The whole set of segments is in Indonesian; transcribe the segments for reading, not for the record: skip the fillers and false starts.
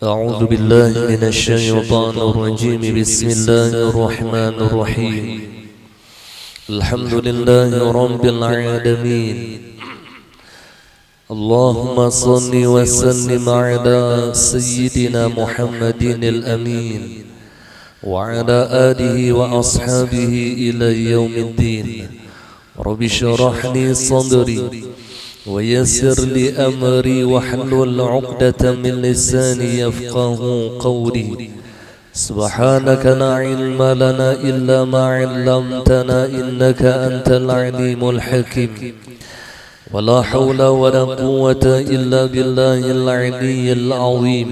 أعوذ بالله من الشيطان الرجيم. بسم الله الرحمن الرحيم. الحمد لله رب العالمين. اللهم صل وسلم على سيدنا محمد الأمين وعلى آله وأصحابه إلى يوم الدين. رب اشرح لي صدري ويسر لي أمري واحلل عقدة من لساني يفقه قولي. سبحانك لا علم لنا إلا ما علمتنا إنك أنت العليم الحكيم. ولا حول ولا قوة إلا بالله العلي العظيم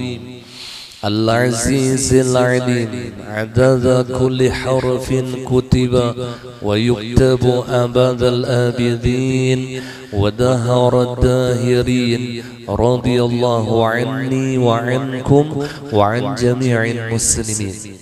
العزيز العليم. عدد كل حرف كتب ويكتب أبد الآبدين ودهر الداهرين. رضي الله عني وعنكم وعن جميع المسلمين.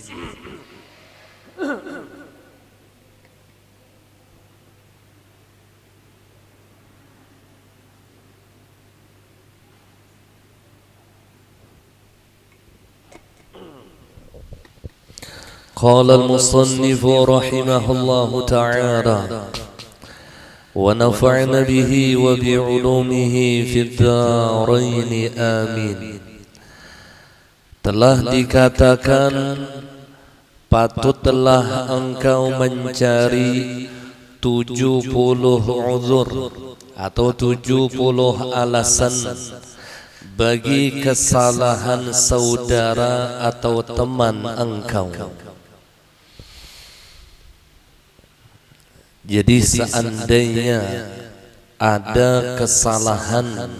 قال المصنف رحمه الله تعالى: ونفعنا به وبعلومه في الدارين آمين. Telah dikatakan, patutlah engkau mencari 70 uzur atau 70 alasan bagi kesalahan saudara atau teman engkau. Jadi seandainya ada kesalahan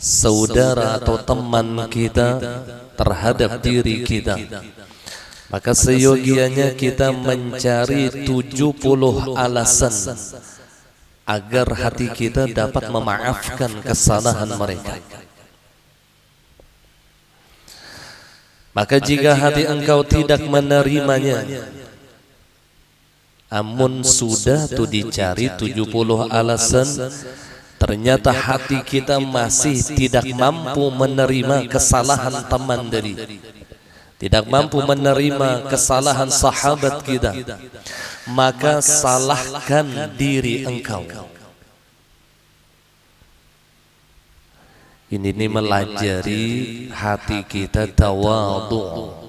saudara atau teman kita terhadap diri kita, maka seyogianya kita mencari 70 alasan agar hati kita dapat memaafkan kesalahan mereka. Maka jika hati engkau tidak menerimanya, amun sudah tuh dicari 70 alasan, ternyata hati kita masih tidak mampu menerima kesalahan teman tadi, tidak mampu menerima kesalahan sahabat kita, maka salahkan diri engkau. Ini melajari hati kita tawadhu,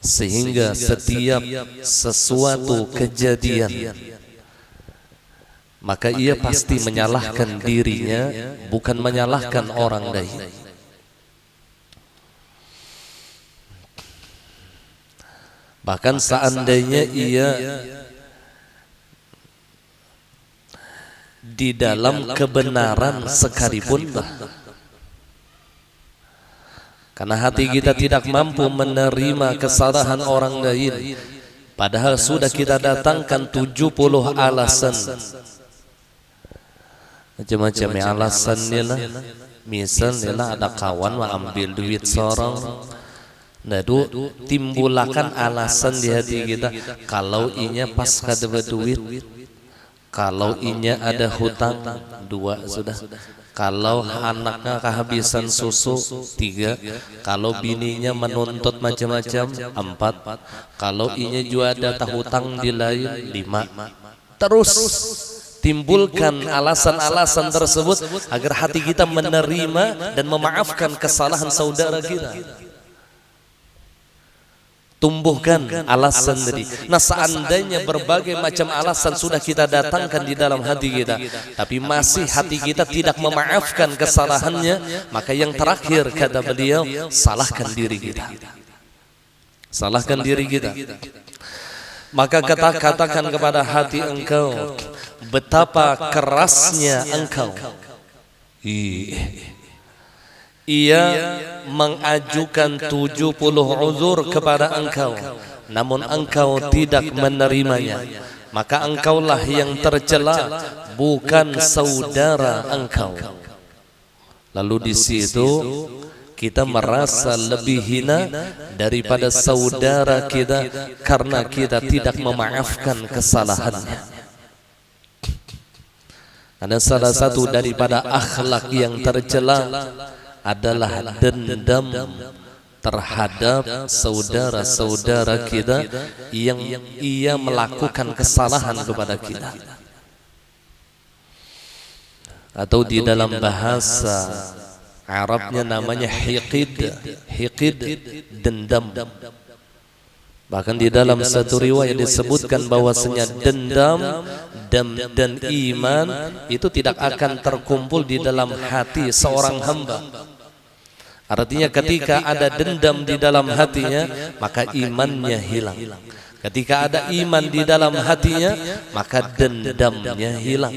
sehingga setiap sesuatu kejadian maka ia pasti menyalahkan dirinya, bukan menyalahkan orang lain. Bahkan seandainya ia di dalam kebenaran sekalipun, karena hati kita tidak mampu menerima kesalahan orang lain, padahal sudah kita datangkan 70 alasan. Macam-macam alasannya lah. Misalnya lah, ada kawan mau ambil duit seorang, nah itu timbulkan alasan di hati kita. Kalau inya pas kada berduit, kalau inya ada hutang, 2 sudah. Kalau anaknya kehabisan susu, 3. Kalau bininya menuntut macam-macam, 4. Kalau inya juga ada hutang di lain, 5. Terus timbulkan alasan-alasan tersebut agar hati kita menerima dan memaafkan kesalahan saudara kita. Tumbuhkan alasan tadi. Nah, seandainya berbagai macam alasan sudah kita datangkan di dalam hati kita, tapi masih hati kita tidak memaafkan kesalahannya, maka yang terakhir kata beliau, salahkan diri kita. Salahkan diri kita. Maka katakan kepada hati engkau, betapa kerasnya engkau. Ia mengajukan 70 uzur kepada engkau, namun engkau tidak menerimanya. Maka engkaulah yang tercela, bukan saudara engkau. Lalu di situ kita merasa lebih hina daripada saudara kita karena kita tidak memaafkan kesalahannya. Ada salah satu daripada akhlak yang tercela adalah dendam terhadap saudara-saudara kita yang ia melakukan kesalahan kepada kita. Atau di dalam bahasa Arabnya namanya hiqid. Hiqid, dendam. Bahkan di dalam satu riwayat disebutkan bahwasanya dendam dan iman itu tidak akan terkumpul di dalam hati seorang hamba. Artinya ketika ada dendam di dalam hatinya, maka imannya hilang. Ketika ada iman di dalam hatinya, maka dendamnya hilang.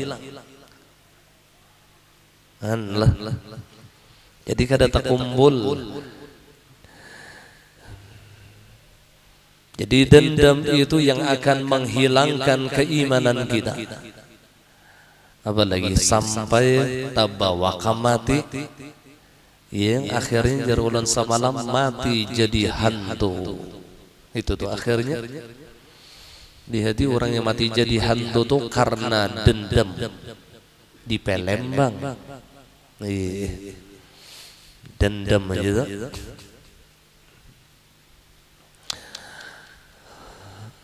Jadi kada terkumpul. Jadi dendam itu yang akan menghilangkan keimanan kita. Apalagi sampai tabawa mati, yang akhirnya jarulan samalam mati jadi hantu. Itu tuh akhirnya di hati orang yang mati jadi hantu tuh karena dendam di Palembang. Dendam aja tuh.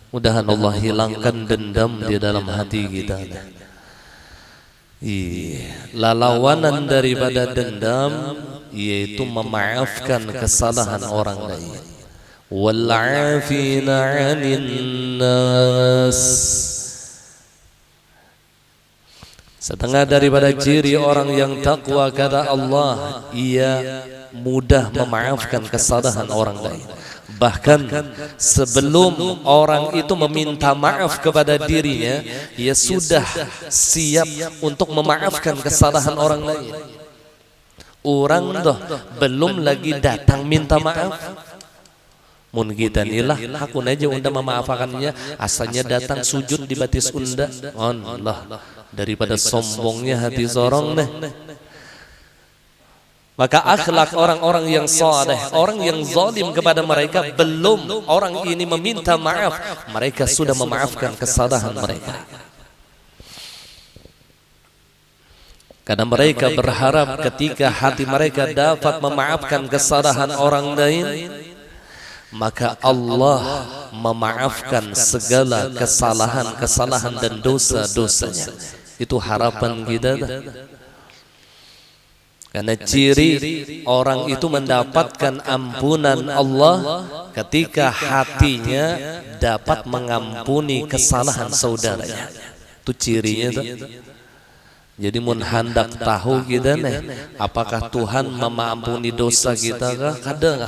Mudahan Allah hilangkan dendam di dalam hati kita. Lawanan daripada dendam yaitu memaafkan kesalahan orang lain. Wal 'afina 'anil nas. Setengah daripada ciri orang yang takwa kata Allah, ia mudah memaafkan kesalahan orang lain. Bahkan sebelum orang itu meminta maaf kepada dirinya, ia sudah siap untuk memaafkan kesalahan orang lain. Orang doh belum lagi datang minta maaf, mun kita nilah hakun aja unda memaafkannya, asalnya datang sujud di batis unda. Allah, daripada sombongnya hati sorong deh. Maka akhlak orang-orang yang saleh, orang yang zalim kepada mereka, belum orang ini meminta maaf, mereka sudah memaafkan kesalahan mereka. Karena mereka berharap ketika hati mereka dapat memaafkan kesalahan orang lain, maka Allah memaafkan segala kesalahan dan dosa-dosanya. Itu harapan kita. Karena ciri orang itu mendapatkan ampunan Allah ketika hatinya dapat mengampuni kesalahan saudaranya. Itu cirinya tuh. Jadi mun hendak tahu kita nih, apakah Tuhan mengampuni dosa kita kah? Kadang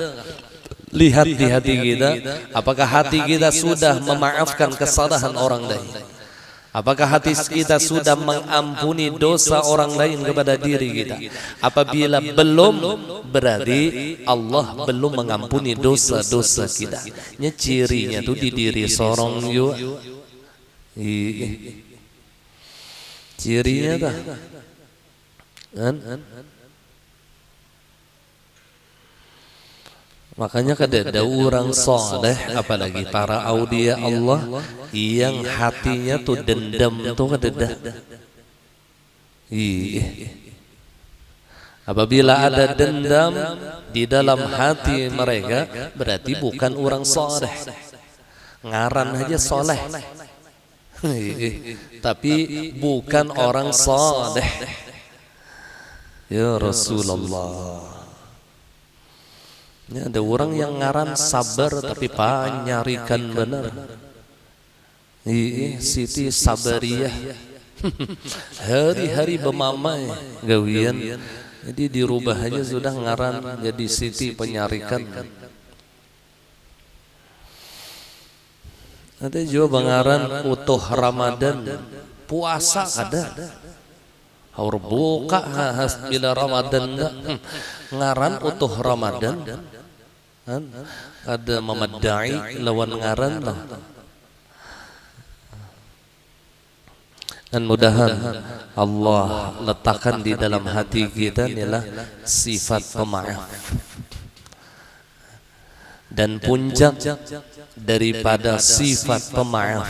lihat di hati kita, apakah hati kita sudah memaafkan kesalahan orang lain? Apakah hati kita sudah mengampuni dosa orang lain kepada diri kita? Apabila belum, berarti Allah belum mengampuni dosa-dosa kita. Ini cirinya tuh di diri sorong juga. Cirinya dah. Makanya kada orang saleh, apalagi para aulia Allah yang hatinya tuh dendam tuh kada. Apabila ada dendam di dalam hati mereka, berarti bukan orang saleh. Ngaran aja saleh, tapi bukan orang saleh. Ya Rasulullah. Ini ada orang yang ngaran sabar tapi panyarikan benar. Siti Sabariyah. Hari-hari bemamai gawian. Jadi dirubah aja sudah ngaran jadi Siti Penyarikan. Ada juga pengaran utuh Ramadan. Puasa ada. Haur buka bila Ramadan ngaran utuh Ramadan. Ada memadai lawan ngaran lah. Dan mudahan Allah letakkan di dalam hati kita inilah sifat pemaaf. Dan puncak daripada sifat pemaaf,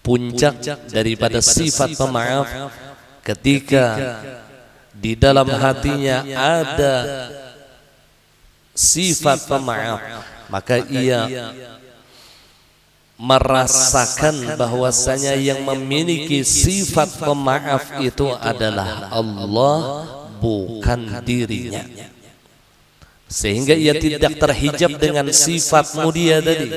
puncak daripada sifat pemaaf ketika di dalam hatinya ada sifat pemaaf, maka ia merasakan bahwasanya yang memiliki sifat pemaaf itu adalah Allah, bukan dirinya, sehingga ia tidak terhijab dengan sifat mulia tadi.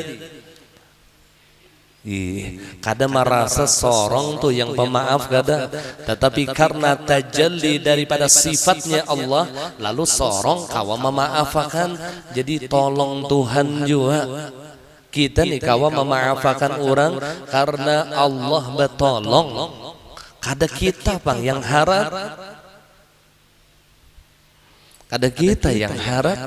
Kadang merasa sorong tuh yang pemaaf kadang, tetapi karena tajalli daripada sifatnya Allah, lalu sorong kawa memaafakan. Jadi tolong Tuhan juga kita nih kawa memaafakan orang karena Allah betolong. Kada kita bang yang harap, kada kita yang harap.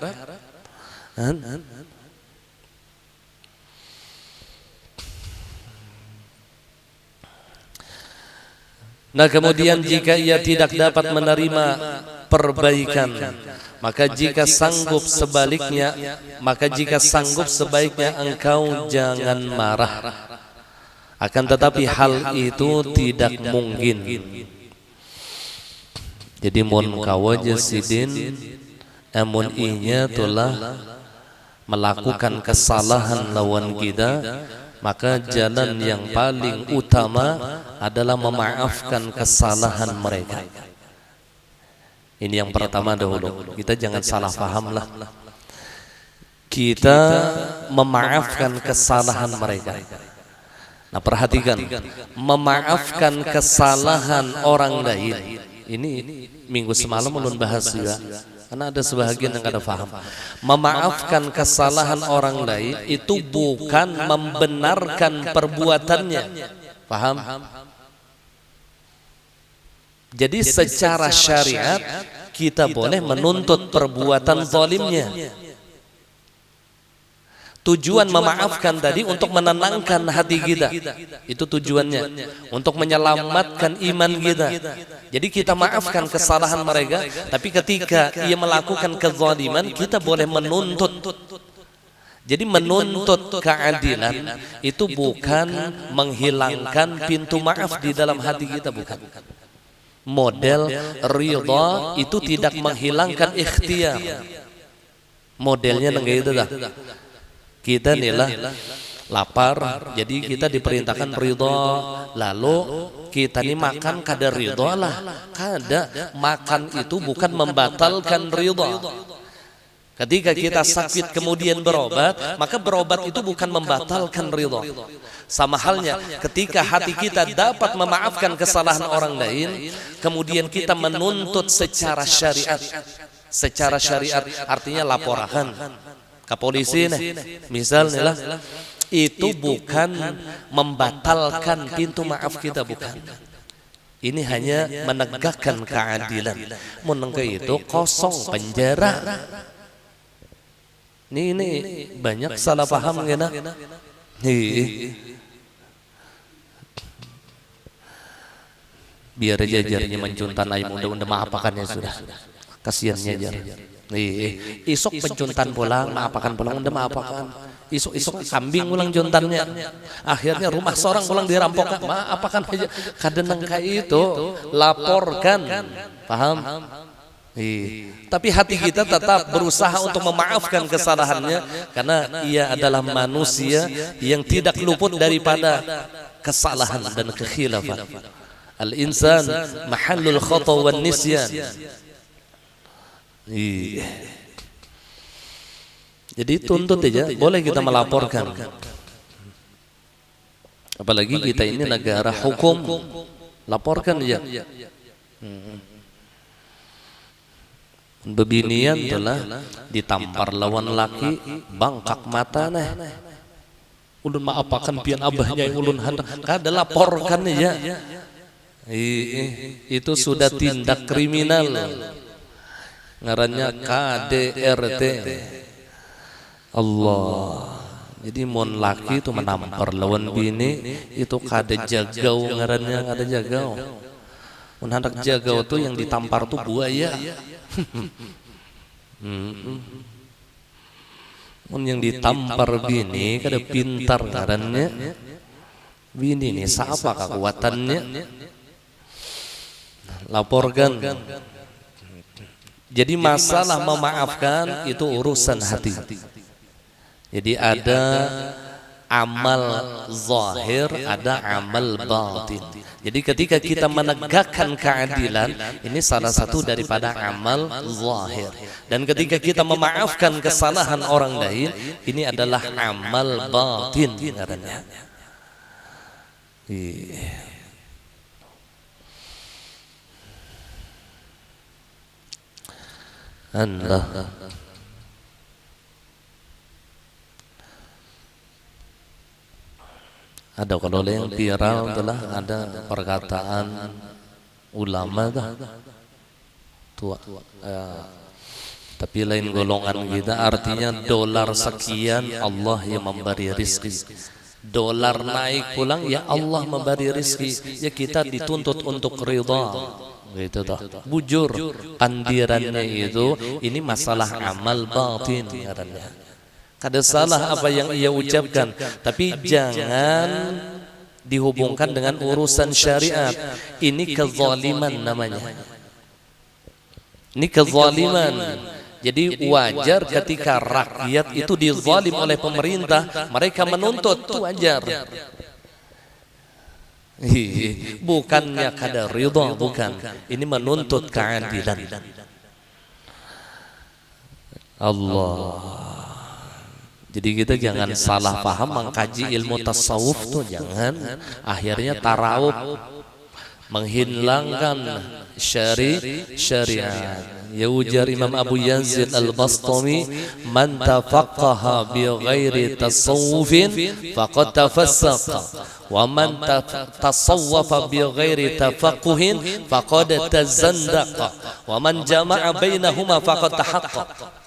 Nah kemudian jika ia tidak dapat menerima perbaikan, maka jika sanggup sebaliknya, engkau jangan marah. Akan tetapi hal itu tidak mungkin. Jadi mun kawaja sidin, amun inya telah melakukan kesalahan lawan kita, maka jalan yang paling utama adalah memaafkan kesalahan mereka. Ini yang pertama dahulu. Kita jangan salah paham lah. Kita memaafkan kesalahan mereka. Nah perhatikan, memaafkan kesalahan orang lain. Ini minggu semalam ulun bahas juga. Karena ada sebahagian yang kada paham. Memaafkan kesalahan orang lain itu bukan membenarkan perbuatannya. Paham? Jadi secara syariat kita boleh menuntut perbuatan zalimnya. Tujuan memaafkan tadi untuk menenangkan hati kita. Itu tujuannya. Untuk menyelamatkan iman kita. Jadi kita maafkan kesalahan mereka, tapi ketika ia melakukan kezaliman, kita boleh menuntut. Jadi menuntut keadilan itu bukan menghilangkan pintu maaf di dalam hati kita, bukan. Model ridha itu tidak menghilangkan ikhtiar. Modelnya nengah itu dah. Kita inilah lapar, jadi kita diperintahkan ridha, lalu kita ini makan kada ridha lah. Kada, makan itu bukan membatalkan ridha. Ketika kita sakit kemudian berobat, maka berobat itu bukan membatalkan ridha. Sama halnya ketika hati kita dapat memaafkan kesalahan orang lain, kemudian kita menuntut secara syariat. Secara syariat artinya laporan ke polisi nih, misalnya lah, itu bukan membatalkan pintu maaf kita, bukan. Ini hanya menegakkan keadilan. Menengke itu kosong penjara. Ini banyak salah paham gana. Biar aja jarinya mencuntan ayam unda maapakannya sudah. Kasiannya jar. Isok pencuntan pulang, maapakan pulang, unda maapakan. Isok kambing ulang juntannya. Akhirnya rumah seorang pulang dirampok. Maapakan aja. Kadang kayak itu laporkan. Paham? Tapi hati kita tetap berusaha untuk memaafkan kesalahannya, karena ia adalah manusia yang tidak luput daripada kesalahan dan kekhilafan. Al-insan mahallul khata wan nisyan. Jadi tuntut aja, boleh kita melaporkan. Apalagi kita ini negara hukum, laporkan aja. Bebinian telah ditampar lawan laki, bangkak mata nih. Ulun maapakan pian abahnya yang ulun hendak, kada laporkan aja. Itu sudah tindak kriminal. Ngarannya KDRT. Allah. Jadi mon laki itu menampar lawan bini, itu kada jagau ngarannya, kada jagau. Mun hendak jagau tuh yang ditampar tuh buaya. Mun yang ditampar bini kada pintar ngarannya. Bini nih siapa kekuatannya? Laporkan. Jadi masalah memaafkan itu urusan hati. Jadi ada amal zahir, ada amal batin. Jadi ketika kita menegakkan keadilan, ini salah satu daripada amal zahir. Dan ketika kita memaafkan kesalahan orang lain, ini adalah amal batin katanya. Allah. Ada kalau yang viral itulah ada perkataan ulama tua, tapi lain golongan kita, artinya dolar sekian Allah yang memberi rizki, dolar naik pulang ya Allah memberi rizki, ya kita dituntut untuk ridha gitu toh. Bujur pandirannya itu, ini masalah amal batin katanya. Kada salah apa yang ia ucapkan, tapi jangan dihubungkan dengan urusan syariat. Ini kezaliman namanya. Ini kezaliman. Jadi wajar ketika rakyat itu dizalim oleh pemerintah, mereka menuntut, itu wajar. Bukannya kada ridha, bukan. Ini menuntut keadilan. Allah. Jadi kita jangan salah paham mengkaji ilmu tasawuf tuh, jangan akhirnya tarawuf menghilangkan syariat. Ya ujar Imam Abu Yazid Al-Bastami, man tafaqqaha bi ghairi tasawufin faqad tafassaqa wa man tasawwafa bi ghairi tafaqquhin faqad tazandaqa wa man jama'a bainahuma faqad tahaqqaqa.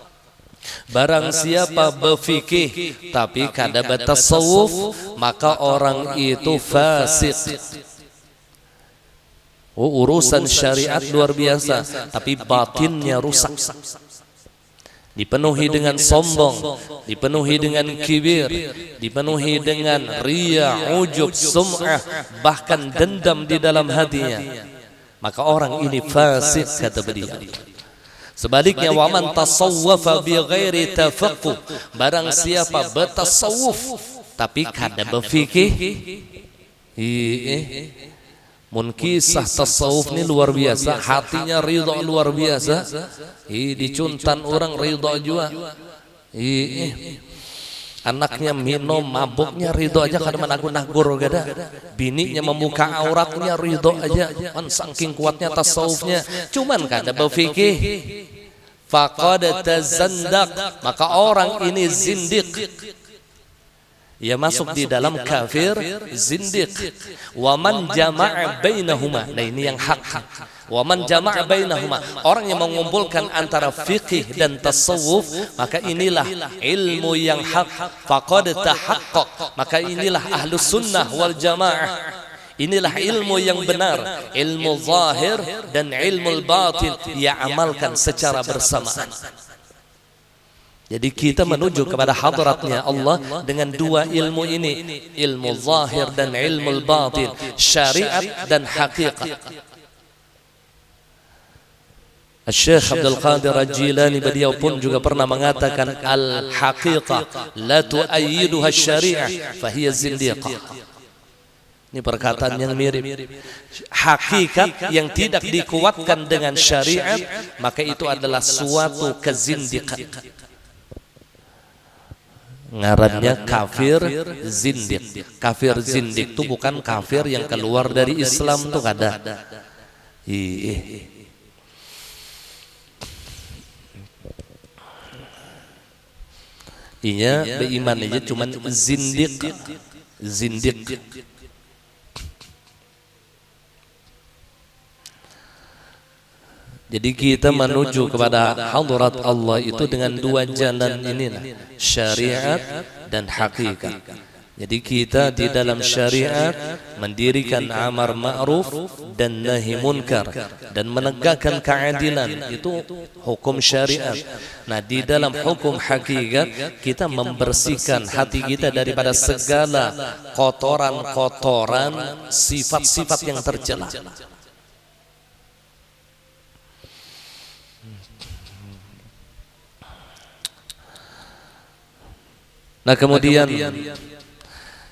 Barang siapa berfikih tapi kada bertasawuf, maka orang itu fasik. Urusan syariat luar biasa, tapi batinnya rusak. Dipenuhi dengan sombong, dipenuhi dengan kibir, dipenuhi dengan riya, ujub, sum'ah, bahkan dendam di dalam hatinya. Maka orang ini fasik kata beliau. Sebaliknya, waman tasawwafa bi ghairi tafaqquh, barang siapa bertasawuf tapi kada berfikih. Mun kisah tasawuf ini luar biasa, hatinya ridha luar biasa. Dicuntan orang ridha juga. Anaknya minum, mabuknya ridho aja, kadang menagur-nagur gada. Bininya membuka auratnya ridho aja, kan saking kuatnya tasawufnya. Cuman kada berfikih, faqad tazandaq, maka orang ini zindiq. Ia masuk di dalam kafir, zindiq. Wa man jama'a bainahuma, nah ini yang hak. Wa man jama'a bainahuma, orang yang mengumpulkan antara fikih dan tasawuf, maka inilah ilmu yang hak. Faqad tahaqqaq, maka inilah ahlus sunnah wal jamaah. Inilah ilmu yang benar, ilmu zahir dan ilmu batin, ia amalkan secara bersamaan. Jadi kita menuju kepada hadratnya Allah dengan dua ilmu ini, ilmu zahir dan ilmu batin, syariat dan hakikat. Syekh Abdul Qadir Al-Jilani beliau pun juga pernah mengatakan, al-haqiqah la tu'ayyiduha syariah fahiya zindiqah. Ini perkataan yang mirip. Hakikat yang tidak dikuatkan dengan syariat, maka itu adalah suatu kezindikan. Ngarannya kafir zindik. Kafir zindik itu bukan kafir yang keluar dari Islam tuh kada. Inya beriman aja cuman zindik. Zindik. Jadi kita menuju kepada hadrat Allah itu dengan dua jalan ini, syariat dan hakikat. Jadi kita di dalam syariat mendirikan amar ma'ruf dan nahi munkar dan menegakkan keadilan, itu hukum syariat. Nah, di dalam hukum hakikat kita membersihkan hati kita daripada segala kotoran-kotoran sifat-sifat yang tercela. Nah kemudian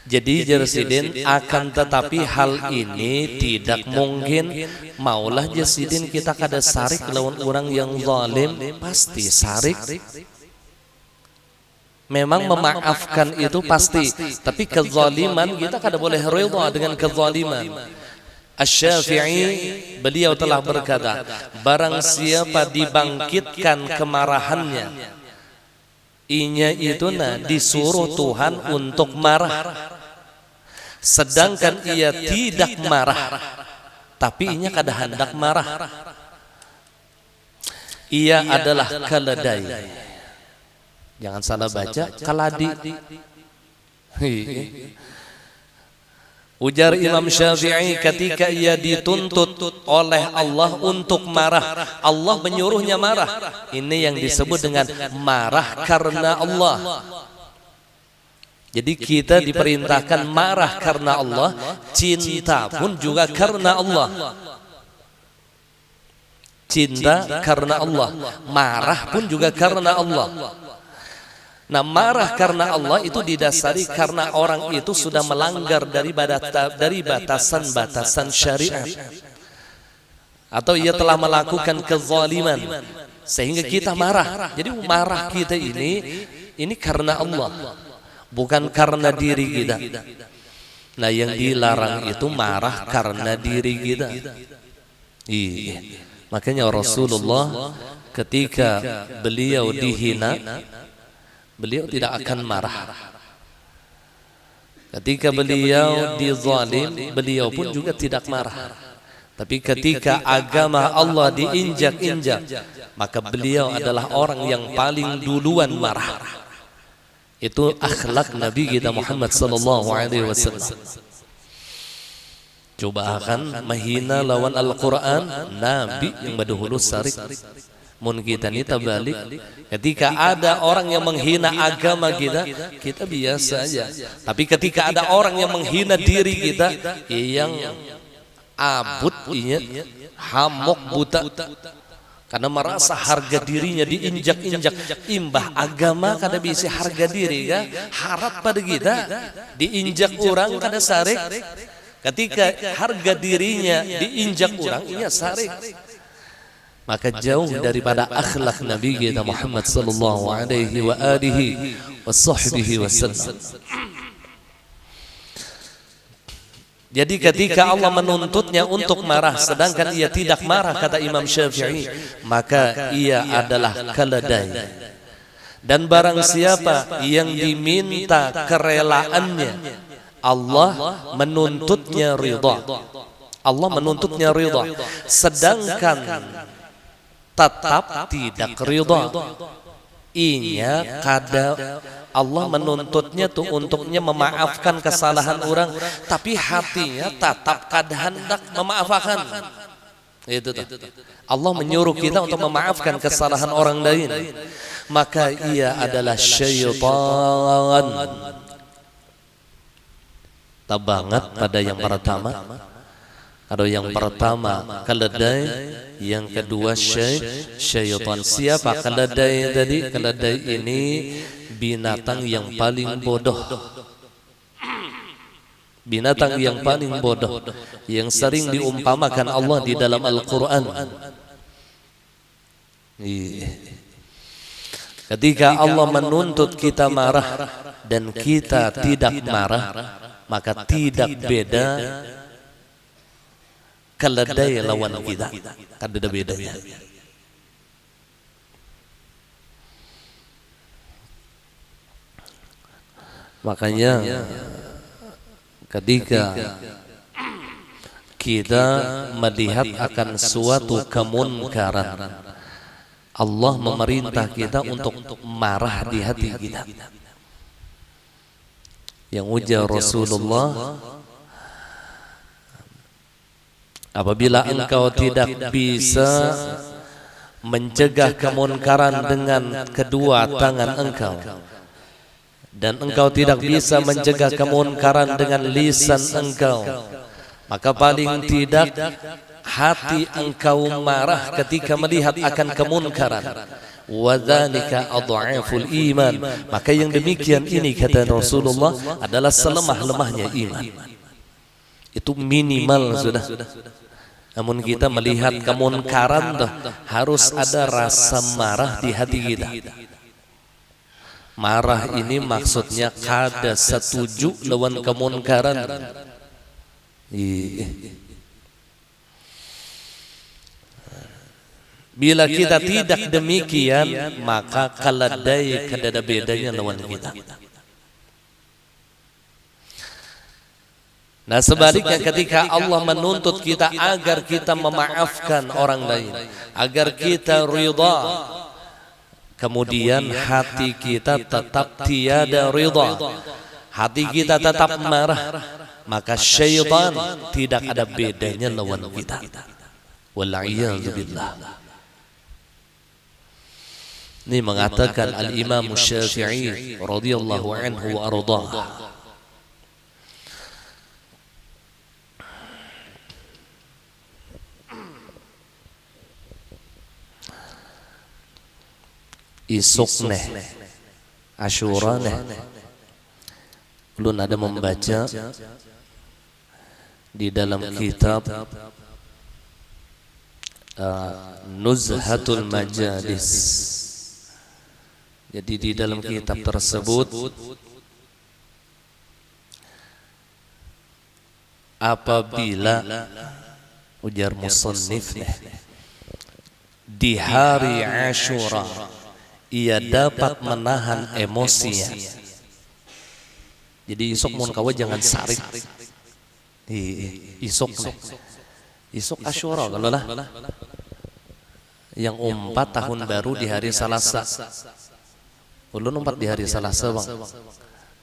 jadi Jasidin akan tetapi hal ini tidak mungkin maulah Jasidin kita kada sarik lawan orang yang zalim, pasti sarik. Memang memaafkan itu pasti, tapi kezaliman kita kada boleh ridha dengan kezaliman. Asy-Syafi'i beliau telah berkata, barang siapa dibangkitkan kemarahannya, inya itu disuruh Tuhan untuk marah, sedangkan ia tidak marah, tapi inya kada hendak marah, ia adalah keledai. Jangan salah baca, kaladi. Ujar Imam Syafi'i ketika ia dituntut oleh Allah untuk marah, Allah menyuruhnya marah. Ini yang disebut dengan marah karena Allah. Jadi kita diperintahkan marah karena Allah, cinta pun juga karena Allah. Cinta karena Allah, marah pun juga karena Allah. Nah, marah karena Allah itu didasari karena orang itu sudah melanggar dari batasan-batasan syariat, atau ia telah melakukan kezaliman sehingga kita marah. Jadi marah kita ini karena Allah, bukan karena diri kita. Nah, yang dilarang itu marah karena diri kita. Iya. Makanya Rasulullah ketika beliau dihina, beliau tidak akan marah. Ketika beliau dizalim, beliau pun juga tidak marah. Tapi ketika agama Allah diinjak-injak, maka beliau adalah orang yang paling duluan marah. Itu akhlak Nabi kita Muhammad sallallahu alaihi wasallam. Coba akan menghina lawan Al-Quran, Nabi yang berdahulu sarik. Mun kita ini terbalik, ketika ada orang yang menghina agama kita, kita biasa aja. Tapi ketika ada orang yang menghina diri kita, yang abut, hamok buta, karena merasa harga dirinya diinjak-injak. Imbah agama kada bisa harga diri, kan? Harap pada kita diinjak orang kada sarik. Ketika harga dirinya diinjak orang, ia sarik. Maka jauh daripada akhlak Nabi kita Muhammad sallallahu alaihi wa alihi wasahbihi wasallam. Jadi ketika Allah menuntutnya untuk marah, sedangkan ia tidak marah, kata Imam Syafi'i, maka ia adalah keledai. Dan barang siapa yang diminta kerelaannya, Allah menuntutnya ridha. Allah menuntutnya ridha, sedangkan tetap tidak ridha. Inya kada Allah menuntutnya tuh untuknya memaafkan kesalahan orang, tapi hatinya tetap kada hendak memaafkan. Itu tuh. Allah menyuruh kita untuk memaafkan kesalahan orang lain, maka ia adalah syaitan. Tabangat pada yang pertama. Kalau yang pertama keledai, yang kedua syaitan. Siapa keledai tadi? Keledai ini binatang yang paling bodoh. Binatang yang paling bodoh, yang sering diumpamakan Allah di dalam Al-Quran. Ketika Allah menuntut kita marah dan kita tidak marah, maka tidak beda keledai lawan kita, kan ada bedanya. Makanya ketika kita melihat akan suatu kemunkaran, Allah memerintah kita untuk marah di hati kita. Yang ujar Rasulullah, apabila engkau tidak bisa mencegah kemunkaran dengan kedua tangan engkau, dan engkau tidak bisa mencegah kemunkaran dengan lisan engkau, maka paling tidak hati engkau marah ketika melihat akan kemunkaran. Wa dzalika adhaful iman. Maka yang demikian ini kata Rasulullah adalah selemah-lemahnya iman. Itu minimal sudah. Namun kita melihat kemunkaran tuh harus ada rasa marah di hati kita. Marah ini maksudnya kada setuju lawan kemunkaran. Bila kita tidak demikian, maka kaladai kada ada bedanya lawan kita. Nah sebaliknya ketika Allah menuntut kita agar kita memaafkan orang lain, agar kita ridha, kemudian hati kita tetap tiada ridha, hati kita tetap marah, maka syaitan tidak ada bedanya lawan kita. Wal-'iyadzubillah. Ini mengatakan Al-Imam Syafi'i radhiyallahu anhu wa ardhah. Isuk neh Asyura neh ulun ada membaca di dalam kitab Nuzhatul Majalis. Jadi di dalam kitab tersebut apabila ujar musannif di hari Asyura ia dapat menahan emosinya. Jadi isok mun kawa jangan sarik. Isok Asyura kalau lah. Yang umpat tahun baru di hari Selasa. Ulun umpat di hari Selasa bang.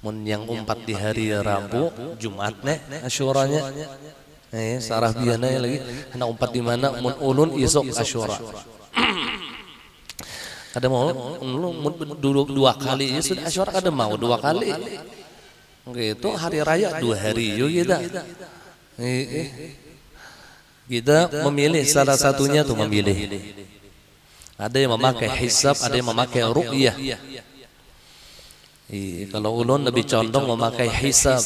Mun yang umpat di hari Rabu, Jumat nih Asyuranya. Sarah biana lagi. Hendak umpat di mana? Mun ulun isok Asyura. Ada mau dua kali ya sudah Asyura kada mau 2 kali. Gitu hari raya 2 hari yuk kita. Kita memilih salah satunya tuh memilih. Ada yang memakai hisab, ada yang memakai ru'yah. Kalau ulun lebih condong memakai hisab.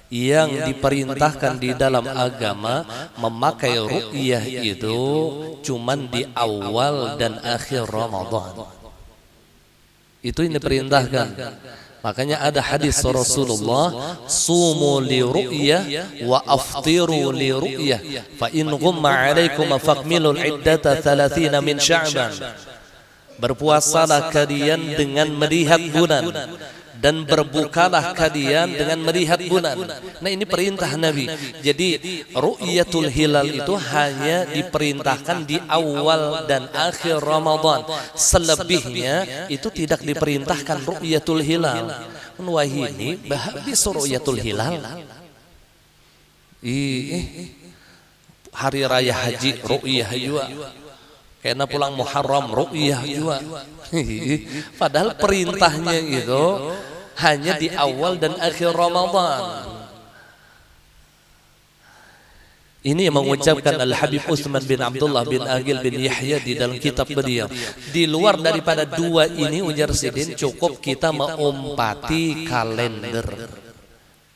Yang diperintahkan di dalam agama memakai ru'yah itu cuman di awal dan akhir Ramadan. Itu yang diperintahkan. Makanya ada hadis Rasulullah, sumu li ru'yah wa aftiru li ru'yah fa in ghumma 'alaikum fakmilul iddata 30 min Sya'ban. Berpuasalah kalian dengan melihat bulan dan berbukalah kalian dengan melihat bulan. Nah ini perintah Nabi. Jadi ru'yatul hilal itu hanya diperintahkan di awal dan akhir Ramadan. Selebihnya itu tidak diperintahkan ru'yatul hilal. Wahini habis ru'yatul hilal. Hari raya haji ru'yah juga. Karena pulang Muharram ru'yah juga. Padahal perintahnya itu hanya di awal dan akhir Ramadan. Ini yang mengucapkan Al-Habib Utsman bin Abdullah bin Aqil bin Yahya di dalam kitab beliau. Di luar daripada 2 ini ujar Sidin cukup kita mengumpati kalender.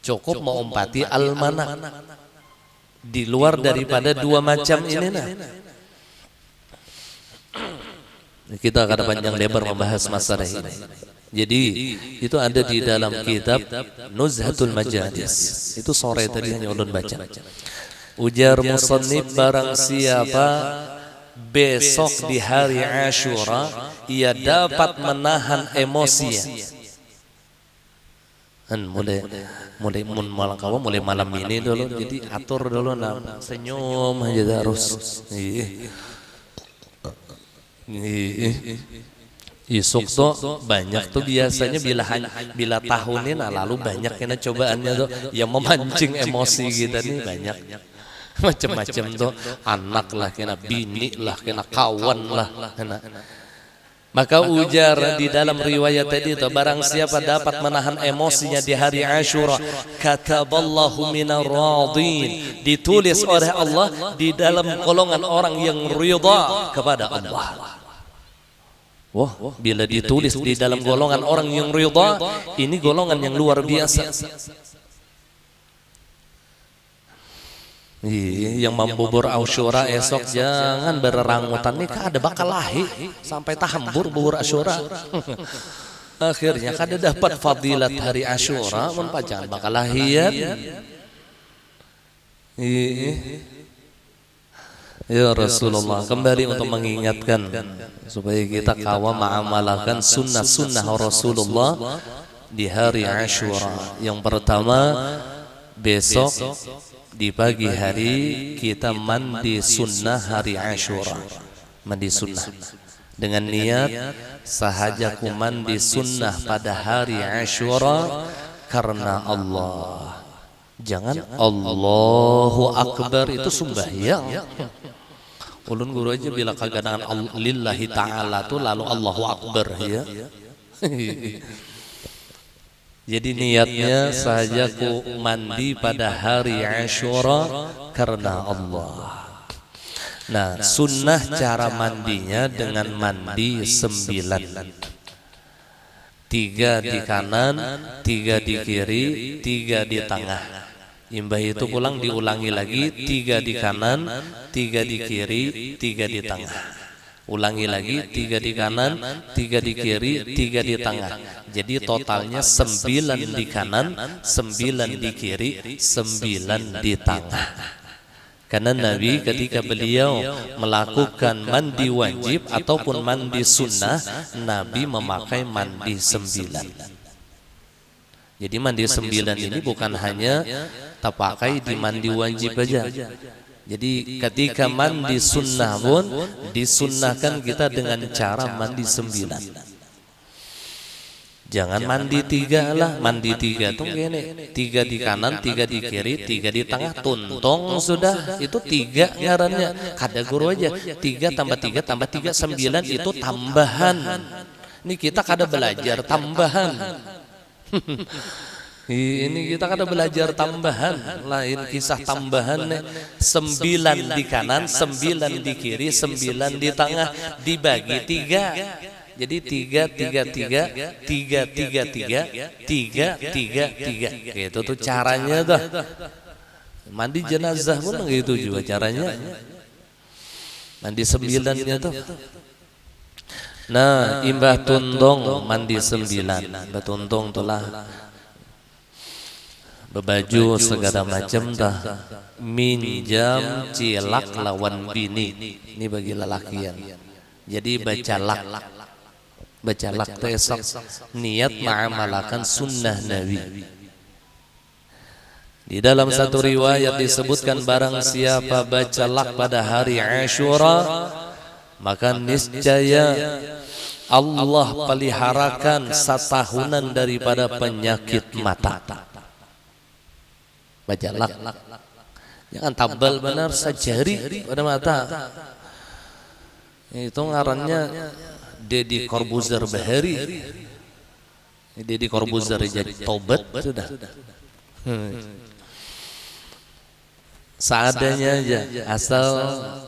Cukup mengumpati almanak. Di luar daripada 2 macam ini nah. Kita akan panjang lebar membahas masalah ini. Jadi itu ada di dalam kitab Nuzhatul Majalis. Itu sore tadi hanya ulun baca. Ujar musannif barang siapa besok di hari Asyura ia dapat menahan emosinya. Mulai malam ini dulu. Jadi atur dulu senyum aja terus. Isuk tuh banyak tuh biasanya bila tahunin lalu banyak kena cobaannya tuh yang memancing emosi kita nih banyak macam-macam tuh, anak lah kena bini lah kena kawan lah kena Maka ujar di dalam riwayat tadi itu, barang siapa dapat menahan emosinya di hari Asyura, kataballahu minar radin, ditulis oleh Allah di dalam golongan orang yang ridha kepada Allah. Wah, bila ditulis di dalam golongan orang yang ridha, ini golongan yang luar biasa. Yang membubur Asyura esok jangan berrangutan nih, kada bakal lahi sampai tahambur bubur Asyura. Akhirnya kada dapat fadilat hari Asyura, mun jangan bakal lahian. Ya Rasulullah, kembali untuk mengingatkan supaya kita kawam mengamalkan sunnah-sunnah Rasulullah di hari Asyura. Yang pertama, besok di pagi hari kita mandi sunnah hari Asyura, mandi sunnah dengan niat sahajaku mandi sunnah pada hari Asyura karena Allah. Jangan Allahu Akbar itu sembahyang. Ulun guru aja bila kaganangan lillahi ta'ala tuh lalu Allahu Akbar ya. Jadi niatnya sahajaku mandi pada hari Asyura karena Allah. Nah, sunnah cara mandinya dengan mandi 9. 3 di kanan, 3 di kiri, 3 di tengah. Imbah itu pulang diulangi lagi, 3 di kanan, 3 di kiri, 3 di tengah. Ulangi lagi, 3 di kanan, 3 di kiri, 3 di tengah. Jadi totalnya 9 di kanan, 9 di kiri, 9 di tengah. Karena Nabi ketika beliau melakukan mandi wajib ataupun mandi sunnah, Nabi memakai mandi 9. Jadi mandi 9 ini bukan hanya terpakai di mandi wajib aja. Jadi ketika mandi sunnah pun disunnahkan kita dengan cara mandi 9. Jangan mandi 3 lah, mandi 3 tuh gini, 3 di kanan, 3 di kiri, 3 di tengah, tuntong sudah, itu 3 ngarannya. Kada guru aja, 3 tambah 3 tambah 3, 9 itu tambahan. Ini kita kada belajar tambahan. Ini kita kada belajar tambahan, lain kisah tambahan nih. 9 di kanan, 9 di kiri, 9 di tengah, dibagi 3. Jadi 3, 3, 3, 3, 3, 3, 3, 3, 3. Gitu tuh caranya tuh. Mandi jenazah pun gitu juga caranya. Mandi 9-nya tuh. Nah, imbah tuntong mandi 9. Imbah tuntong itulah bebaju segala macam dah, minjam cilak lawan bini. Ini bagi lelakian. Jadi baca lak esok niat mengamalkan sunnah Nabi. Di dalam satu riwayat disebutkan barang siapa baca lak pada hari Asyura, maka niscaya Allah peliharakan setahunan daripada penyakit mata. Baca lak, jangan tabal benar sejari pada mata. Itu ngarannya Deddy Corbuzier Bahari. Deddy Corbuzier jadi tobat sudah. Seadanya aja, asal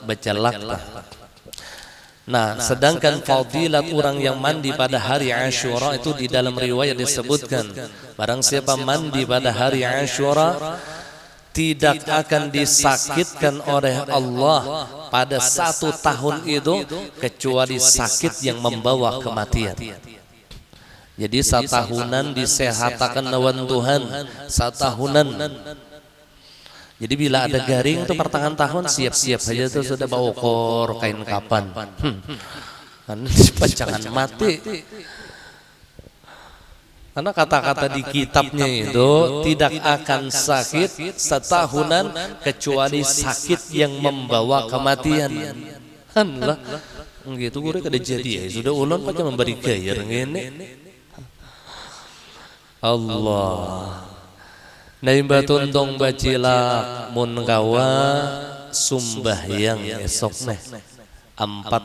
baca lak. Nah, sedangkan fadilat orang yang mandi pada hari Asyura itu di dalam riwayat disebutkan, barang siapa mandi pada hari Asyura tidak akan disakitkan oleh Allah pada 1 tahun itu kecuali sakit yang membawa kematian. Jadi satahunan disehatakan lawan Tuhan, satahunan. Jadi bila ada garing itu pertengahan tahun siap-siap saja tuh sudah bawa okor, kain kapan. Kan jangan mati. Karena kata-kata di kitabnya itu tidak akan sakit setahunan kecuali sakit yang membawa kematian. Alhamdulillah. Gitu gue kada jadi ya. Sudah ulun aja memberi gair ngene. Allah. Naimba tuntong bacila mun gawa sumbahyang esok neh 4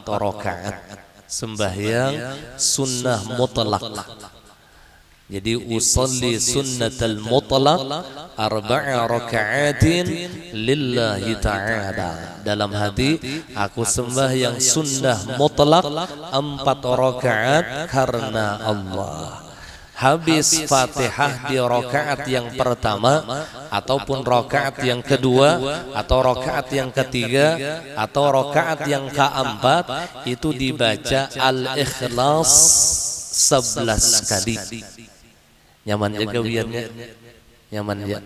rakaat. sembahyang sunnah mutlak. Jadi usolli sunnatal mutlaq arba'a raka'atin lillahi ta'ala. Dalam hati aku sembahyang sunnah mutlak 4 rakaat karena Allah. Habis Fatihah di rakaat yang pertama ataupun rakaat yang kedua atau rakaat yang ketiga atau rakaat yang keempat itu dibaca Al-Ikhlas 11 kali. Nyaman ya gawiannya, nyaman ya.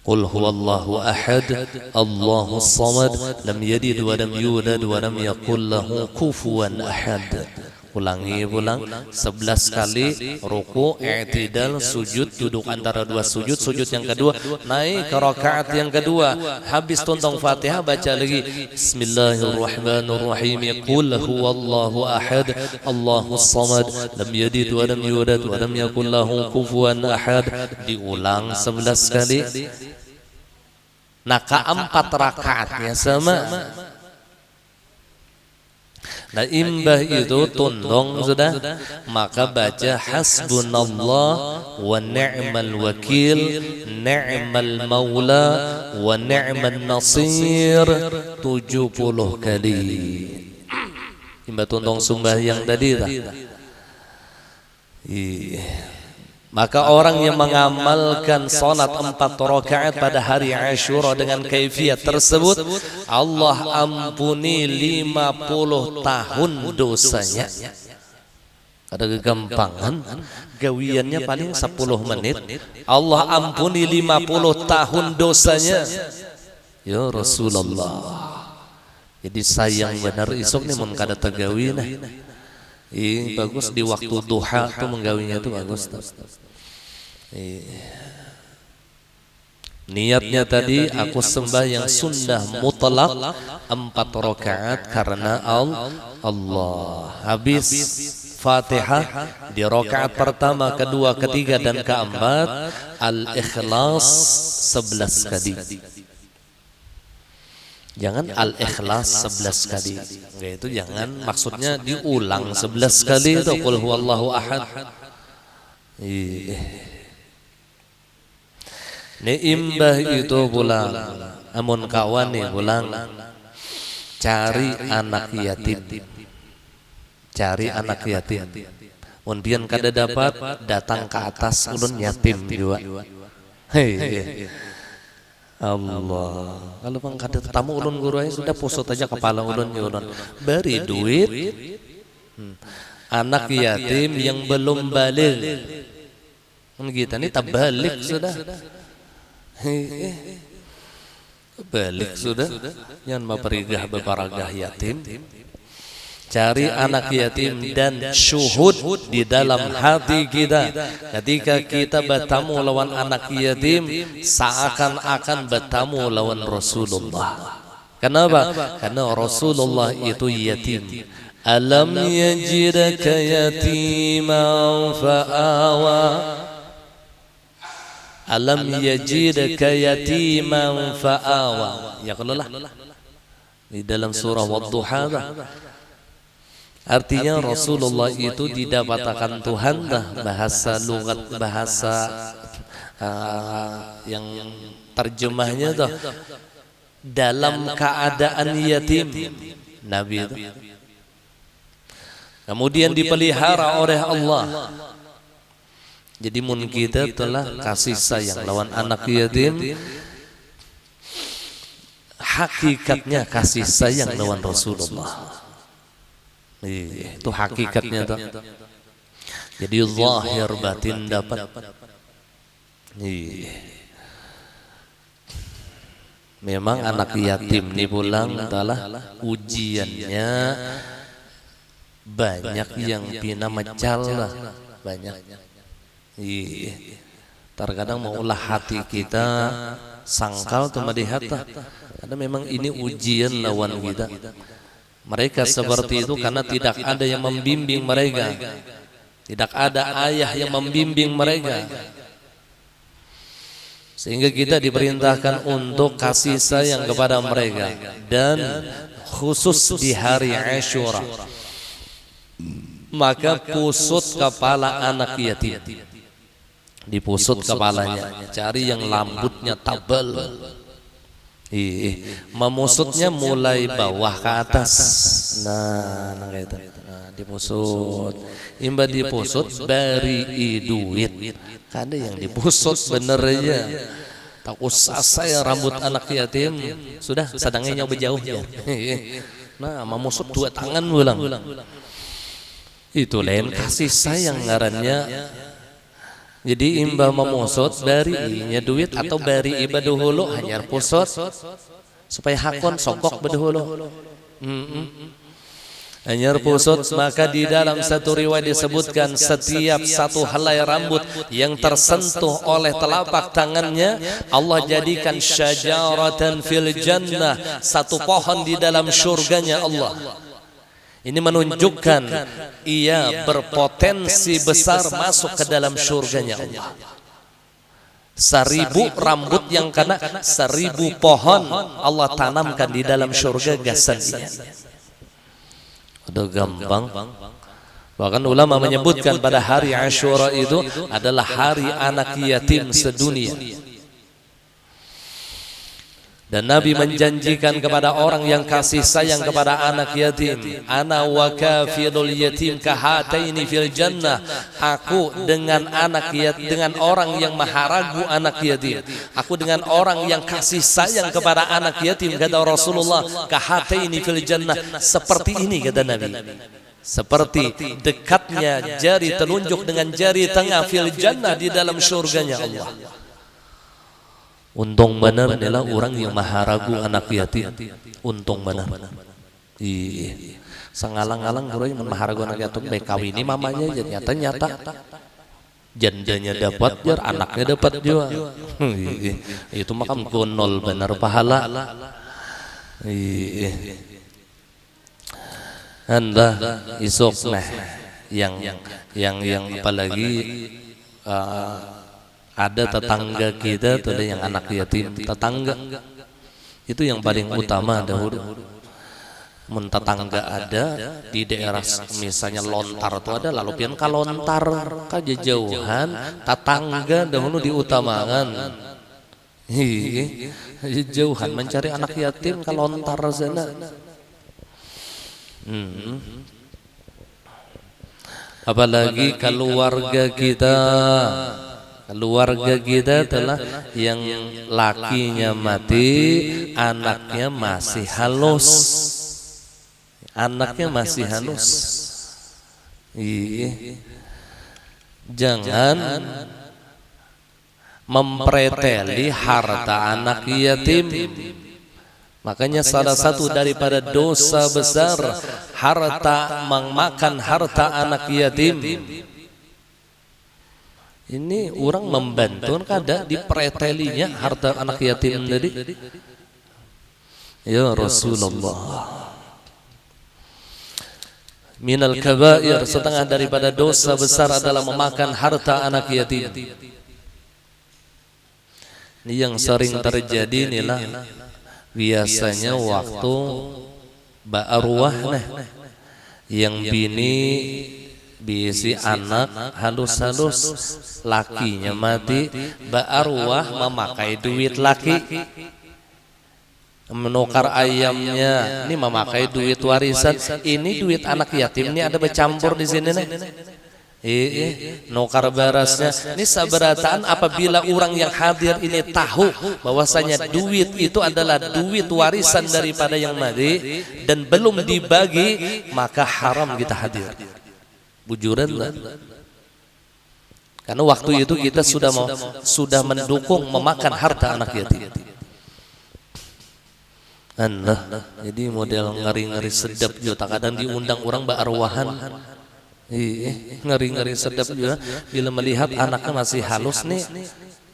Qul huwallahu ahad, Allahus samad, lam yalid wa lam yulad wa lam yakul lahu kufuwan ahad. Ulangi pulang 11 kali, ruku, i'tidal, sujud, duduk antara 2 sujud, sujud yang kedua, naik ke rakaat yang kedua. Habis tuntang Fatihah baca lagi Bismillahirrahmanirrahim. Qul huwallahu ahad, Allahus samad, lam yalid wa lam yulad wa lam yakul lahu kufuwan ahad. Diulang 11 kali. Nah, keempat rakaatnya sama. Nah, imbah itu tundong sudah, maka baca hasbunallah wa ni'mal wakil, ni'mal maula wa ni'man nasir 70 kali. Imbah tundong sumbah yang tadi tak? Maka orang yang mengamalkan salat 4 rakaat pada hari Asyura dengan kaifiat tersebut, Allah ampuni 50 tahun dosanya. Ada kegampangan, gawiannya paling 10 menit, Allah ampuni 50 tahun dosanya. Ya Rasulullah. Jadi sayang benar isok nih mun kada tagawi nah. Bagus di waktu duha tuh menggawinya tuh bagus. Niatnya tadi aku sembahyang sunnah mutlak 4 rakaat karena Allah. Habis Fatihah di rakaat pertama, kedua, ketiga dan keempat Al-Ikhlas 11 kali. Jangan Al-Ikhlas 11 kali. Enggak, itu jangan, maksudnya diulang 11 kali itu qul huwallahu ahad. Ini imbah itu pulang, amun kawan nih pulang cari anak yatim. Cari anak yatim. Mun pian kada dapat, datang ke atas ulun yatim juga. Hei. Allah. Kalau bang kada tamu ulun guru aja sudah posot aja kepala ulun ya ulun. Beri duit. Anak yatim yang belum balik. Kita ini tak balik sudah. Balik sudah. Jangan memperigah beparagah yatim. Cari anak yatim dan syuhud di dalam hati kita. Ketika kita bertamu lawan anak yatim, seakan-akan bertamu lawan Rasulullah. Kenapa? Karena Rasulullah itu yatim. Alam yajidaka yatiman fa'awa. Alam yajidaka yatiman fa'awa. Ya kelulah di dalam surah Wadduha. Artinya Rasulullah itu didapatkan Tuhan dah, bahasa lugat, bahasa yang terjemahnya tuh dalam keadaan yatim Nabi itu. Kemudian dipelihara oleh Allah. Jadi mun kita telah kasih sayang lawan anak yatim, hakikatnya kasih sayang lawan Rasulullah. Itu hakikatnya tuh. Jadi zahir batin dapat. Memang anak yatim ini pulang adalah ujiannya banyak yang pina mecal lah, banyak. Terkadang maulah hati kita sangkal tuh melihat lah. Karena memang ini ujian lawan kita. Mereka seperti itu karena tidak ada yang membimbing mereka. Tidak ada ayah yang membimbing mereka. Sehingga kita diperintahkan untuk kasih sayang kepada mereka. Dan khusus di hari Asyura, maka pusut kepala anak yatim, dipusut kepalanya, cari yang rambutnya tabal, memusutnya mulai bawah ke atas, nah gitu, nah, dipusut, imba dipusut bari duit, ada yang dipusut bener aja, tak usah saya rambut anak yatim, sudah sedangnya nyoba jauh ya, nah memusut 2 tangan ulang. Itu lain kasih sayang ngarannya. Jadi imba memusut bari inya duit atau bari iba dahulu hanya pusut supaya hakon sokok bedahulu. Hanya pusut, maka di dalam satu riwayat disebutkan setiap satu helai rambut yang tersentuh oleh telapak tangannya Allah jadikan syajaratan fil jannah, satu pohon di dalam surganya Allah. Ini menunjukkan ia berpotensi besar masuk ke dalam surganya Allah. 1000 rambut yang kena 1000 pohon Allah tanamkan di dalam surga gasannya. Udah gampang. Bahkan ulama menyebutkan pada hari Asyura itu adalah hari anak yatim sedunia. Dan Nabi menjanjikan kepada orang yang kasih sayang kepada anak yatim, ana wa kafilul yatim kahataini fil jannah, aku dengan anak yatim, dengan orang yang maharagu anak yatim, aku dengan orang yang kasih sayang kepada anak yatim, kata Rasulullah, kahataini fil jannah, seperti ini kata Nabi, seperti dekatnya jari telunjuk dengan jari tengah fil jannah di dalam surganya Allah. Untung benar adalah orang yang maharagu anak yatim. Untung benar. Iya. Sangalang-alang orang yang maharagu anak yatim baik kawini mamanya aja nyata. Jandanya dapat jar, anaknya dapat juga. Itu makam gonol benar pahala. Iya. Anda isok nah yang apalagi ada tetangga kita tuh yang anak yatim, tetangga itu yang paling utama dahulu. Mun tetangga ada di daerah misalnya Lontar tuh ada, lalu pian ka Lontar ka jauhan, tetangga dahulu diutamakan. Jauhan mencari anak yatim ka Lontar sana. Apalagi keluarga kita telah yang lakinya mati, anaknya masih halus. Jangan mempreteli harta anak yatim. Makanya salah satu daripada dosa besar memakan harta anak yatim. Ini orang membantu kada dipretelinya harta anak yatim tadi. Ya Rasulullah, minal kabair, setengah daripada dosa besar adalah memakan harta anak yatim. Ini yang sering terjadi inilah biasanya waktu ba'arwah yang bini bisi anak halus-halus, lakinya mati, ba'arwah memakai duit laki, menukar ayamnya, ini memakai duit warisan, ini duit anak yatim, ini ada bercampur di sini nih. Nukar barasnya, ini sabarataan apabila orang yang hadir ini tahu bahwasanya duit itu adalah duit warisan daripada yang mati dan belum dibagi, maka haram kita hadir. Bujuran lah. Karena waktu itu kita sudah mendukung memakan harta anak yatim. Jadi model ngeri-ngeri sedap juga. Kadang diundang orang ba'arwahan. Ngeri-ngeri sedap juga. Bila melihat anaknya masih halus nih,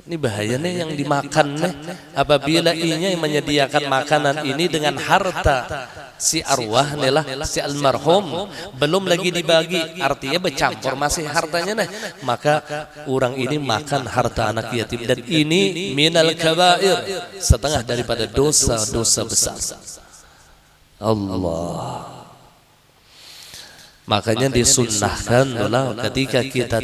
ini bahaya nih yang dimakan nih. Apabila inya yang menyediakan makanan ini dengan harta si arwah nih lah, si almarhum belum lagi dibagi, artinya bercampur masih hartanya nih, maka orang ini makan harta anak yatim, dan ini minal kabair, setengah daripada dosa-dosa besar. Allah. Makanya disunnahkan adalah ketika kita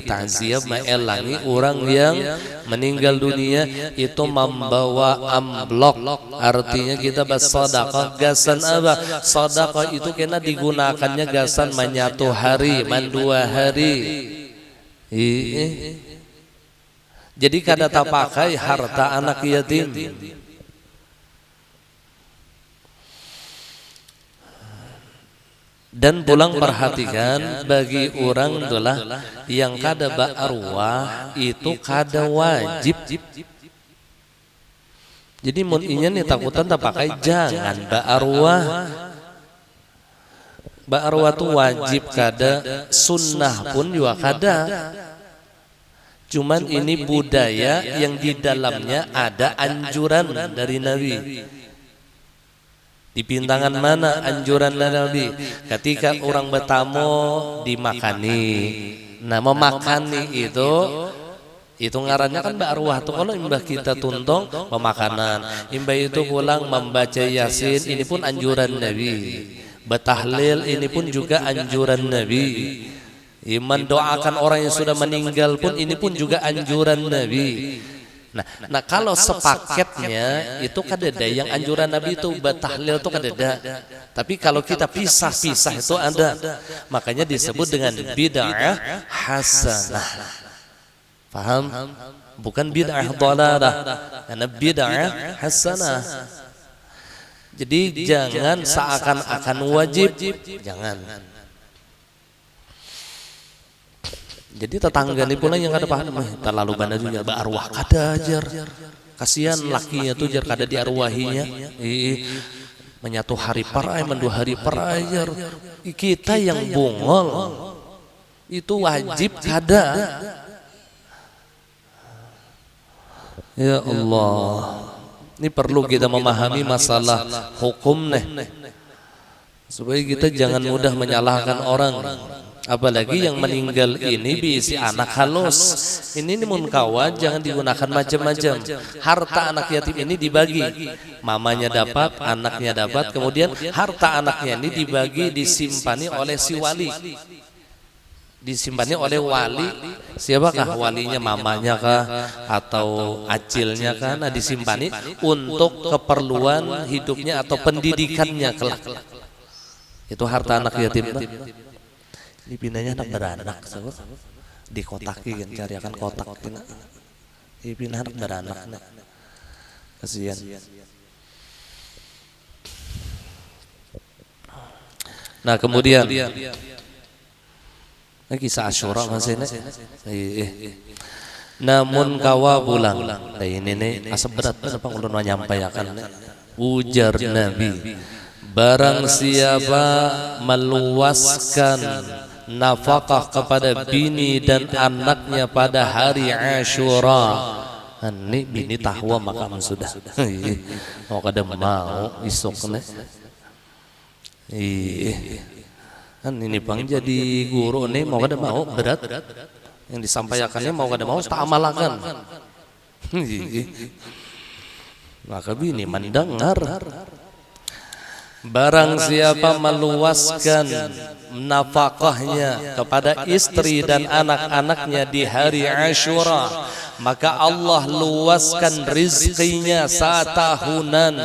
ta'ziyah mengelangi orang yang meninggal dunia itu membawa amblok, artinya kita bersedekah gasan apa? Sedekah itu kena digunakannya gasan menyatu hari, mandua hari. Jadi kada tak pakai harta anak yatim. Dan pulang perhatikan bagi orang adalah yang kada ba'arwah itu kada wajib. Jadi mun inya nih takutan tak pakai jangan ba'arwah. Ba'arwah itu wajib kada, sunnah pun juga kada. Cuman ini budaya yang di dalamnya ada anjuran dari Nabi. Di pintangan mana anjuran Nabi? Ketika orang bertamu dimakani. Nah, memakani itu ngarannya kan ba'arwah tuh. Kalau imbah kita tuntong pemakanan, imbah itu pulang membaca Yasin, ini pun anjuran Nabi. Batahlil ini pun juga anjuran Nabi. Mendoakan orang yang sudah meninggal pun ini pun juga anjuran Nabi. Nah kalau sepaketnya itu kadada yang anjuran Nabi itu batahlil itu kadada. Tapi kalau kita pisah-pisah itu ada. Makanya disebut dengan bid'ah hasanah. Paham? Bukan bid'ah dhalalah. Karena bid'ah hasanah. Jadi jangan seakan-akan wajib, jangan. Jadi tetangga ini pula yang kada paham, terlalu bandar juga ba'arwah kada ajar. Kasihan lakinya tuh jar kada diarwahinya. Menyatu hari perai, mendua hari perai jar. Kita yang bungol itu wajib kada. Ya Allah, ini perlu kita memahami masalah hukum nih, supaya kita jangan mudah menyalahkan orang. Apalagi yang meninggal ini diisi anak halus. Ini mun kawan jangan digunakan macam-macam. Harta anak yatim ini dibagi. Mamanya dapat, anaknya dapat. Kemudian harta anaknya ini dibagi, disimpani oleh si wali. Disimpani oleh wali. Siapakah walinya? Mamanya kah? Atau acilnya kah? Nah, disimpani untuk keperluan hidupnya atau pendidikannya kelak. Itu harta anak yatim. Dipindahnya anak beranak, dikotaki kan, cari akan kotak kena. Dipindah anak beranak, kasihan. Nah kemudian, kisah Asyura masih ini. Namun kawa pulang. Nah ini nih asap berat kenapa ulun menyampaikan. Ujar Nabi, barang siapa meluaskan nafkah kepada bini dan anaknya pada hari Asyura, ini bini tahwa makam sudah. Mau kada mau isuk nih. Kan ini bang jadi guru nih mau kada mau berat. Yang disampaikannya mau kada mau tak amalakan. Maka bini mendengar. Barang siapa meluaskan nafkahnya kepada istri dan anak-anaknya di hari Asyura, maka Allah luaskan rizkinya satahunan.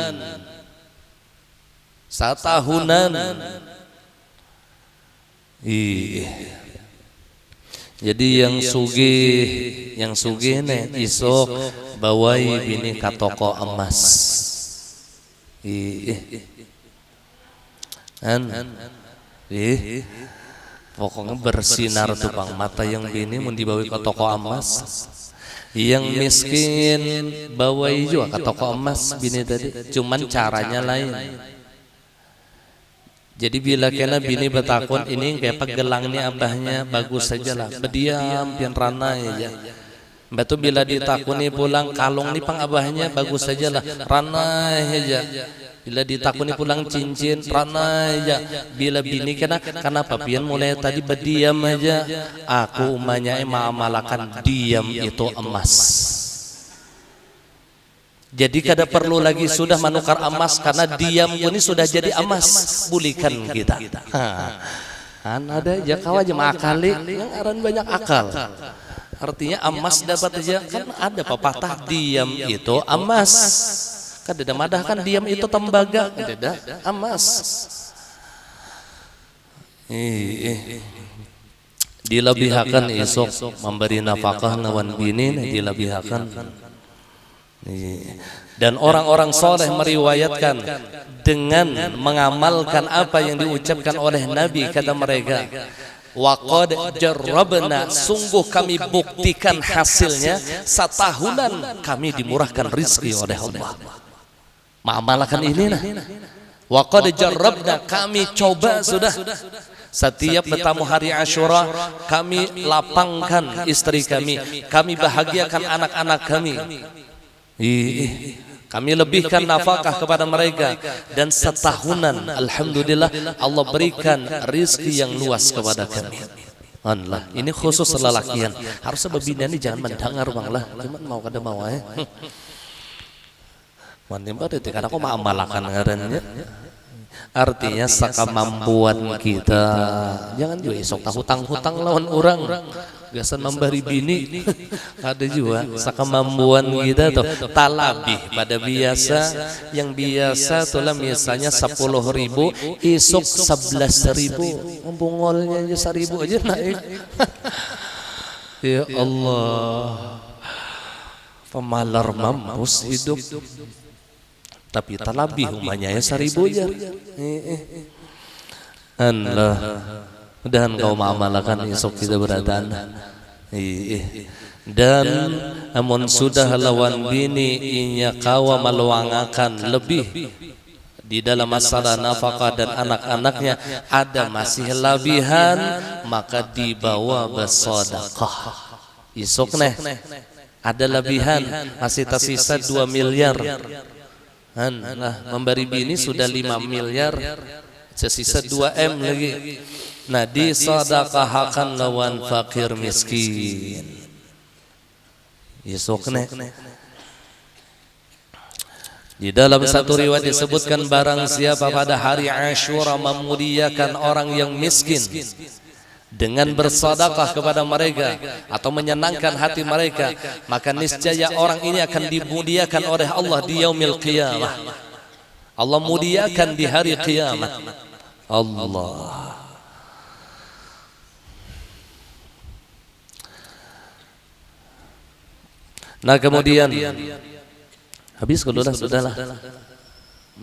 Jadi yang sugih nih isok bawai bini ka toko emas. Pokoknya bersinar tuh bang mata yang bini mau dibawa ke toko emas. Yang miskin bawa juga ke toko emas bini tadi, cuman caranya lain. Jadi bila kena bini betakun ini kayak pegelangnya abahnya bagus saja lah, berdiam pian ranai aja. Batu bila ditakuni pulang kalung nih pang abahnya bagus saja lah, ranai aja. Bila ditakuni pulang cincin, ranai aja. Bila bini kena, kenapa pian mulai tadi berdiam aja? Aku umanya emang amalakan diam itu emas. Jadi kada perlu lagi sudah menukar emas karena diam ini sudah jadi emas bulikan kita. Kan ada aja kau aja akali yang aran banyak akal. Artinya emas dapat aja kan ada pepatah diam itu emas. Kan ada madah kan diam itu tembaga, ada emas. Dilebihakan esok memberi nafkah lawan bini dilebihakan. Dan orang-orang soleh meriwayatkan dengan mengamalkan apa yang diucapkan oleh Nabi, kata mereka, waqad jarrabna, sungguh kami buktikan hasilnya, setahunan kami dimurahkan rizki oleh Allah. Mengamalkan ini nah. Waqad jarrabna, kami coba sudah. Setiap bertamu hari Asyura, kami lapangkan istri kami bahagiakan anak-anak kami. Kami lebihkan nafkah kepada mereka, dan setahunan alhamdulillah Allah berikan rizki yang luas kepada kami. Allah, ini khusus lelakian. Harusnya babina ini jangan mendengar bang lah, cuman mau kada mau ya. Manimba detik karena aku mengamalkan ngarannya. Artinya sakamampuan kita, jangan juga esok tahu hutang-hutang lawan orang. Biasa memberi bini ada juga sakamampuan kita tuh talabih pada biasa, yang biasa tuh lah misalnya 10.000 esok 11.000, bungolnya aja 1.000 aja naik. Ya Allah, pemalar mampus hidup tapi talabih umanya ya 1.000 aja. Allah, mudahan kau mengamalkan esok kita beradaan. Dan amun sudah lawan bini inya kawa meluangakan lebih di dalam masalah nafkah dan anak-anaknya ada masih lebihan, maka dibawa bersedekah. Esok nih ada lebihan masih tersisa 2 miliar. Nah, memberi bini sudah 5 miliar, sesisa 2 M lagi. Nah, disedekahkan lawan fakir miskin. Esoknya di dalam satu riwayat disebutkan, barang siapa pada hari Asyura memuliakan orang yang miskin dengan bersedekah kepada mereka atau menyenangkan hati mereka, maka niscaya orang ini akan dimuliakan oleh Allah di yaumil qiyamah. Allah muliakan di hari kiamat. Allah. Nah kemudian habis sudahlah.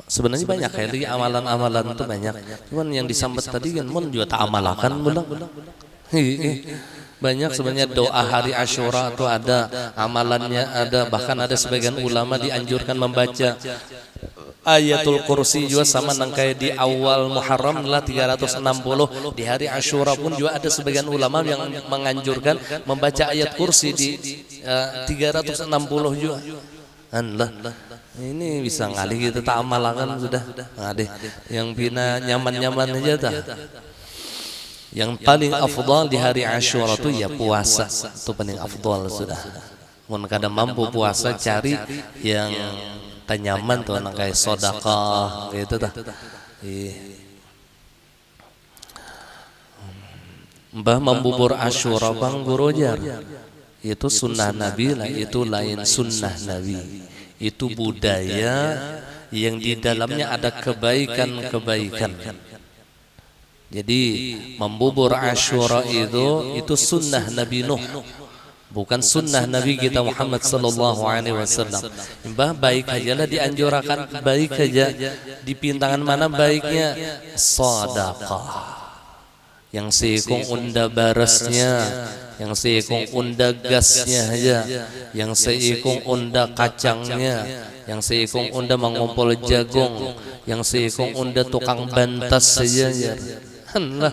Sebenarnya banyak kali amalan-amalan itu banyak. Cuman yang disambat tadi kan mun juga tak amalakan belang. Banyak sebenarnya doa hari Asyura itu ada, amalannya ada, bahkan ada sebagian ulama dianjurkan membaca Ayatul Kursi juga sama nangkai di awal Muharram lah 360. Di hari Asyura pun juga ada sebagian ulama yang menganjurkan membaca ayat kursi di 360 juga. Allah, ini bisa ngali kita tak amalkan sudah. Ada yang bina nyaman-nyaman aja dah. Yang paling afdal di hari Asyura itu ya puasa, itu paling afdal sudah. Mun kada mampu puasa, cari yang nyaman tuh kayak sedekah gitu dah. Mbah membubur Asyura bang Gurojar, itu sunnah Nabi lah, itu lain sunnah Nabi. Itu budaya yang di dalamnya ada kebaikan-kebaikan. Jadi membubur Asyura itu sunnah Nabi Nuh, bukan sunnah Nabi kita Muhammad sallallahu alaihi wasallam. Mbah baik aja lah dianjurkan, baik aja. Di pintangan mana baiknya? Sedekah. Yang seikung unda barasnya, yang seikung unda gasnya aja, yang seikung unda kacangnya, yang seikung unda mengumpul jagung, yang seikung unda tukang bantas saja ya. Allah,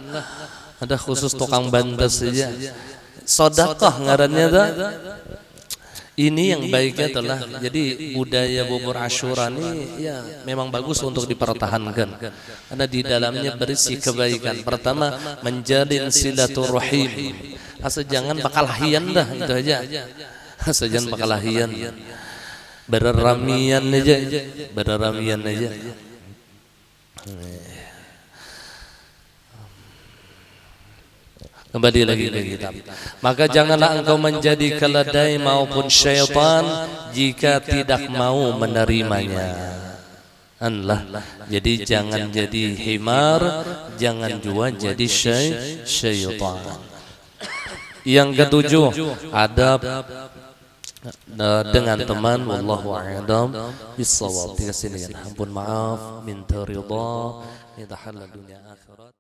ada khusus tukang bantas saja. Sedekah ngarannya dah. Ini yang baiknya telah. Jadi budaya bubur Asyura ini ya memang bagus untuk dipertahankan karena di dalamnya berisi kebaikan. Pertama, menjalin silaturahim. Asal jangan bakal hian dah, itu aja. Asal jangan bakal hian. berramian aja, berramian aja. Kembali lagi ke kitab. Maka janganlah engkau menjadi keledai maupun syaitan jika tidak mau menerimanya. Anlah. Jadi jangan jadi himar, jangan juga jadi syaitan. Yang ketujuh, adab dengan teman. Wallahu a'lam bissawab. Ampun maaf, minta ridha, minta halal dunia akhirat.